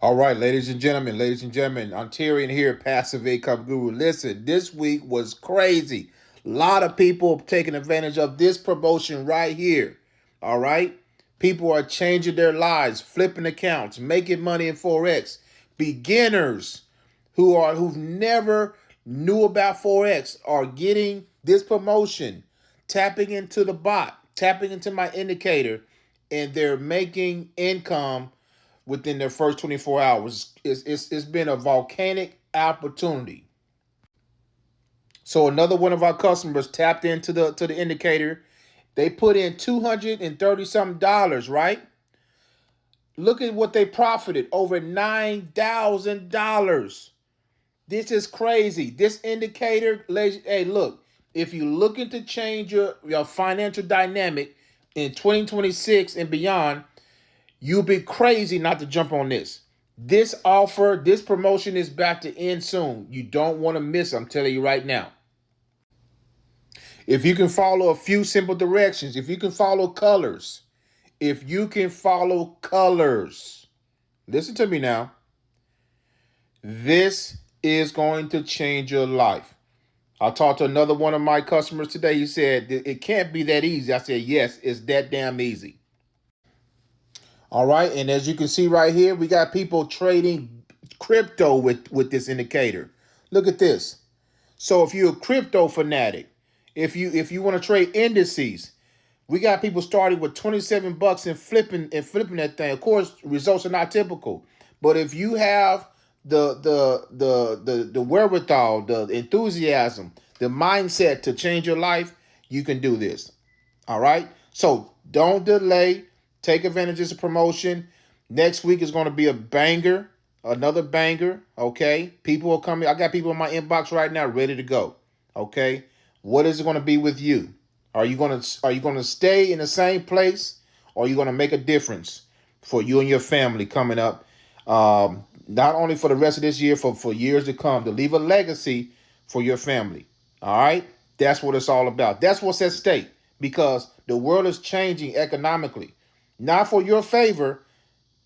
All right, ladies and gentlemen, I'm Tyrion here, Passive Income Guru. Listen, this week was crazy. A lot of people taking advantage of this promotion right here. All right, people are changing their lives, flipping accounts, making money in Forex. Beginners who've never knew about Forex are getting this promotion, tapping into the bot, tapping into my indicator, and they're making income within their first 24 hours. It's been a volcanic opportunity. So another one of our customers tapped into the indicator. They put in 230 something dollars, right? Look at what they profited, over $9,000. This is crazy. This indicator, hey, look, if you're looking to change your financial dynamic in 2026 and beyond, you'll be crazy not to jump on this. This offer, this promotion is about to end soon. You don't want to miss it, I'm telling you right now. If you can follow a few simple directions, if you can follow colors, if you can follow colors, listen to me now. This is going to change your life. I talked to another one of my customers today. He said, it can't be that easy. I said, yes, it's that damn easy. All right. And as you can see right here, we got people trading crypto with this indicator. Look at this. So if you're a crypto fanatic, if you want to trade indices, we got people starting with 27 bucks and flipping that thing. Of course, results are not typical. But if you have the wherewithal, the enthusiasm, the mindset to change your life, you can do this. All right. So don't delay. Take advantage of this promotion. Next week is going to be a banger, another banger. Okay. People are coming. I got people in my inbox right now ready to go. Okay. What is it going to be with you? Are you going to stay in the same place, or are you going to make a difference for you and your family coming up? Not only for the rest of this year, for years to come, to leave a legacy for your family. All right. That's what it's all about. That's what's at stake, because the world is changing economically, not for your favor,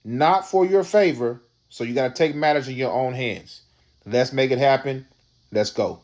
not for your favor. So you got to take matters in your own hands. Let's make it happen. Let's go.